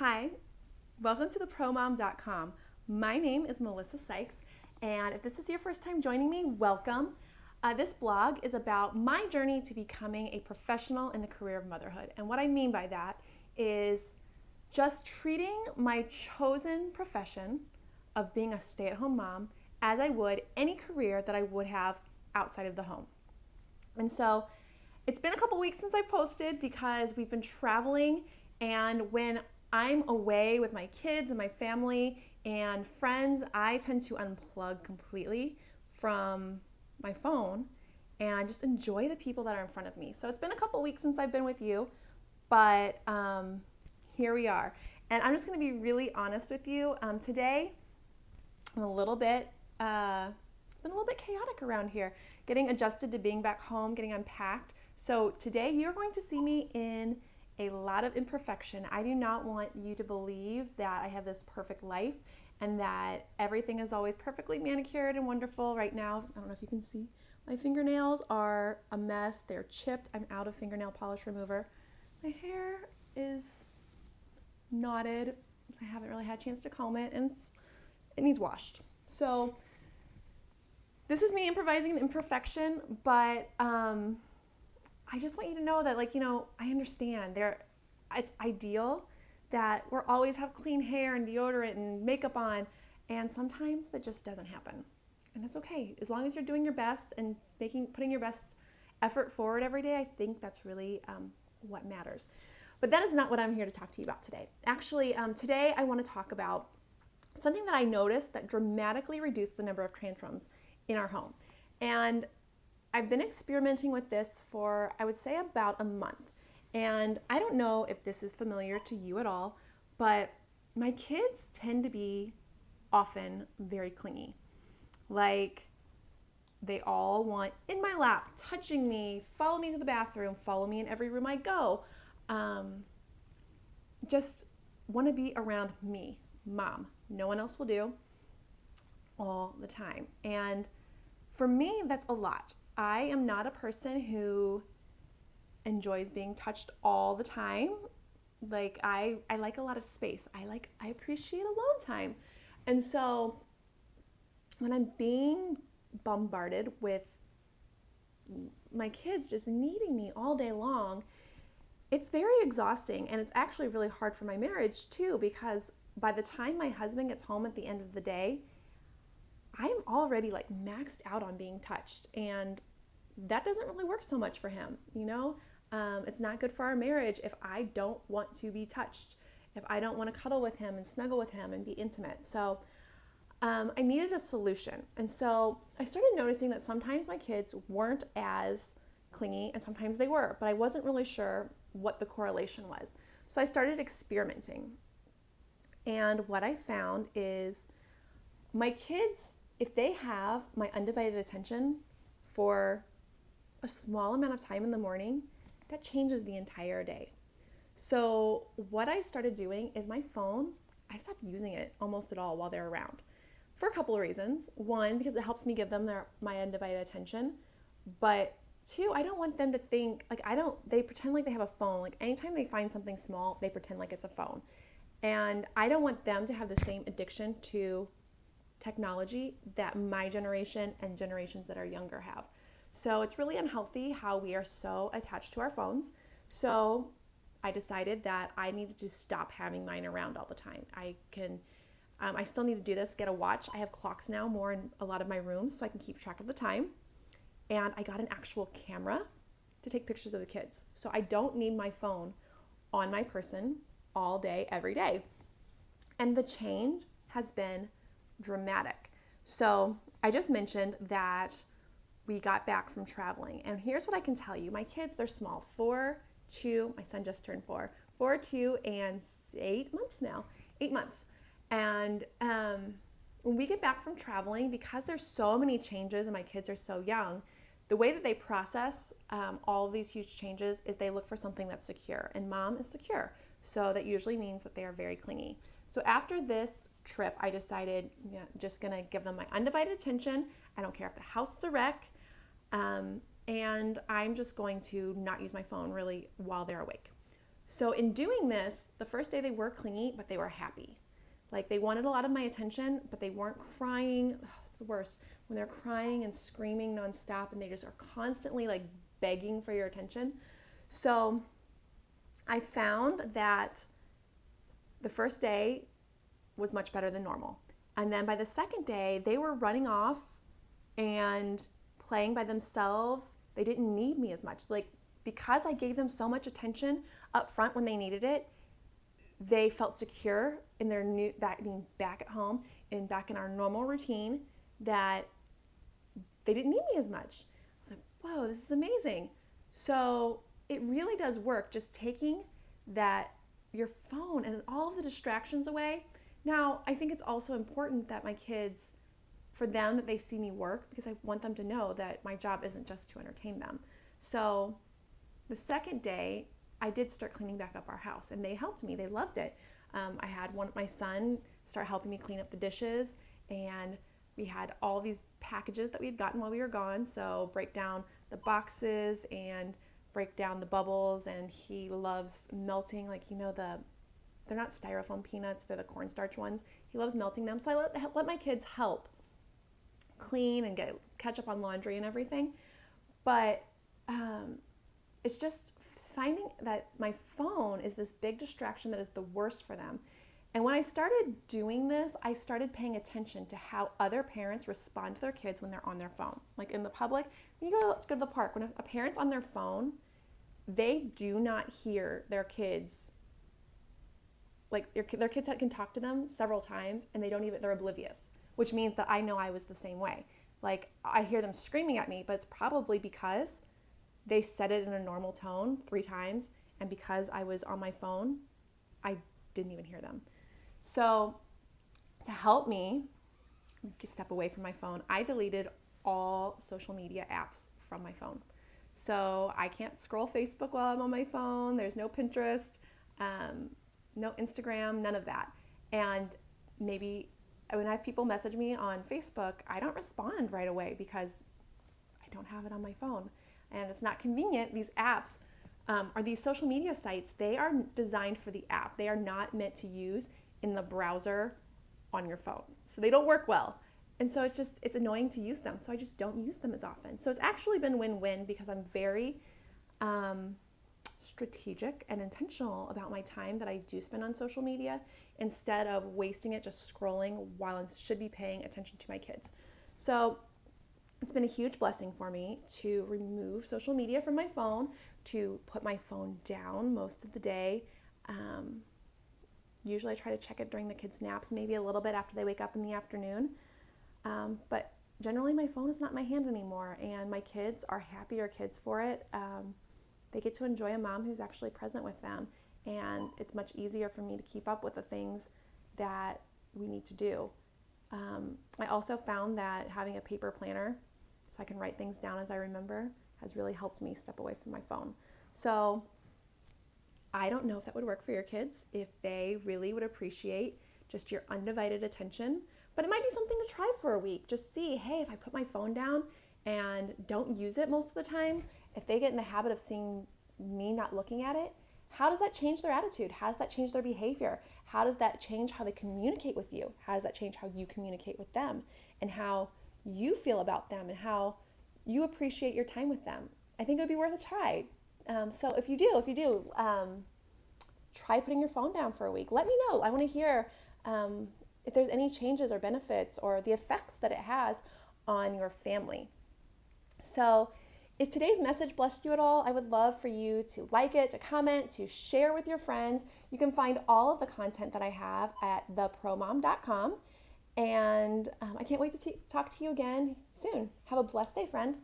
Hi, welcome to thepromom.com. My name is Melissa Sykes, and if this is your first time joining me, welcome. This blog is about my journey to becoming a professional in the career of motherhood. And what I mean by that is just treating my chosen profession of being a stay-at-home mom as I would any career that I would have outside of the home. And so it's been a couple weeks since I posted because we've been traveling, and when I'm away with my kids and my family and friends, I tend to unplug completely from my phone and just enjoy the people that are in front of me. So it's been a couple weeks since I've been with you, but here we are. And I'm just going to be really honest with you. Today, I'm a little bit, it's been a little bit chaotic around here, getting adjusted to being back home, getting unpacked. So today you're going to see me in a lot of imperfection. I do not want you to believe that I have this perfect life and that everything is always perfectly manicured and wonderful. Right now, I don't know if you can see, my fingernails are a mess. They're chipped. I'm out of fingernail polish remover. My hair is knotted. I haven't really had a chance to comb it, and it needs washed. So this is me improvising an imperfection, but I just want you to know that, I understand it's ideal that we're always have clean hair and deodorant and makeup on, and sometimes that just doesn't happen. And that's okay. As long as you're doing your best and putting your best effort forward every day, I think that's really what matters. But that is not what I'm here to talk to you about today. Actually, today I want to talk about something that I noticed that dramatically reduced the number of tantrums in our home. And I've been experimenting with this for, I would say, about a month. And I don't know if this is familiar to you at all, but my kids tend to be often very clingy. Like, they all want in my lap, touching me, follow me to the bathroom, follow me in every room I go. Just want to be around me, mom. No one else will do, all the time. And for me, that's a lot. I am not a person who enjoys being touched all the time. Like, I like a lot of space. I appreciate alone time. And so when I'm being bombarded with my kids just needing me all day long, it's very exhausting, and it's actually really hard for my marriage too, because by the time my husband gets home at the end of the day, I'm already maxed out on being touched, and that doesn't really work so much for him. It's not good for our marriage if I don't want to be touched, if I don't want to cuddle with him and snuggle with him and be intimate. So I needed a solution, and so I started noticing that sometimes my kids weren't as clingy and sometimes they were, but I wasn't really sure what the correlation was. So I started experimenting, and what I found is my kids, if they have my undivided attention for a small amount of time in the morning, that changes the entire day. So what I started doing is my phone, I stopped using it almost at all while they're around for a couple of reasons. One, because it helps me give them my undivided attention. But two, I don't want them to think, they pretend like they have a phone. Like, anytime they find something small, they pretend like it's a phone. And I don't want them to have the same addiction to technology that my generation and generations that are younger have. So it's really unhealthy how we are so attached to our phones. So I decided that I needed to stop having mine around all the time. I still need to do this, get a watch. I have clocks now more in a lot of my rooms so I can keep track of the time. And I got an actual camera to take pictures of the kids. So I don't need my phone on my person all day, every day. And the change has been dramatic. So I just mentioned that we got back from traveling, and here's what I can tell you. My kids, they're small, 4, 2, my son just turned 4, 2, and 8 months now, 8 months. And when we get back from traveling, because there's so many changes and my kids are so young, the way that they process all of these huge changes is they look for something that's secure, and mom is secure. So that usually means that they are very clingy. So after this trip, I decided, just gonna give them my undivided attention. I don't care if the house is a wreck, and I'm just going to not use my phone really while they're awake. So in doing this, the first day they were clingy, but they were happy. Like they wanted a lot of my attention, but they weren't crying. Oh, it's the worst when they're crying and screaming nonstop and they just are constantly like begging for your attention. So I found that the first day was much better than normal. And then by the second day, they were running off and playing by themselves. They didn't need me as much. Like because I gave them so much attention up front when they needed it, they felt secure in their new that being back at home and back in our normal routine that they didn't need me as much. I was like, whoa, this is amazing. So it really does work just taking that your phone and all of the distractions away. Now, I think it's also important that my kids, for them, that they see me work because I want them to know that my job isn't just to entertain them. So the second day, I did start cleaning back up our house and they helped me. They loved it. I had my son start helping me clean up the dishes, and we had all these packages that we had gotten while we were gone. So break down the boxes and break down the bubbles, and he loves melting, like, they're not styrofoam peanuts, they're the cornstarch ones. He loves melting them. So I let my kids help clean and catch up on laundry and everything. But it's just finding that my phone is this big distraction that is the worst for them. And when I started doing this, I started paying attention to how other parents respond to their kids when they're on their phone. Like in the public, when you go to the park, when a parent's on their phone, they do not hear their kids. Like their kids can talk to them several times and they're oblivious, which means that I know I was the same way. Like I hear them screaming at me, but it's probably because they said it in a normal tone 3 times, and because I was on my phone, I didn't even hear them. So to help me step away from my phone, I deleted all social media apps from my phone. So I can't scroll Facebook while I'm on my phone. There's no Pinterest, no Instagram, none of that. And maybe when I have people message me on Facebook, I don't respond right away because I don't have it on my phone. And it's not convenient. These apps are these social media sites. They are designed for the app. They are not meant to use in the browser on your phone. So they don't work well. And so it's annoying to use them. So I just don't use them as often. So it's actually been win-win because I'm very strategic and intentional about my time that I do spend on social media instead of wasting it just scrolling while I should be paying attention to my kids. So it's been a huge blessing for me to remove social media from my phone, to put my phone down most of the day. Usually I try to check it during the kids' naps, maybe a little bit after they wake up in the afternoon. But generally my phone is not in my hand anymore, and my kids are happier kids for it. They get to enjoy a mom who's actually present with them, and it's much easier for me to keep up with the things that we need to do. I also found that having a paper planner so I can write things down as I remember has really helped me step away from my phone. So I don't know if that would work for your kids, if they really would appreciate just your undivided attention, but it might be something to try for a week. Just see, hey, if I put my phone down and don't use it most of the time, if they get in the habit of seeing me not looking at it, how does that change their attitude? How does that change their behavior? How does that change how they communicate with you? How does that change how you communicate with them, and how you feel about them, and how you appreciate your time with them? I think it would be worth a try. So if you do, try putting your phone down for a week. Let me know. I want to hear if there's any changes or benefits or the effects that it has on your family. So if today's message blessed you at all, I would love for you to like it, to comment, to share with your friends. You can find all of the content that I have at thepromom.com. And I can't wait to talk to you again soon. Have a blessed day, friend.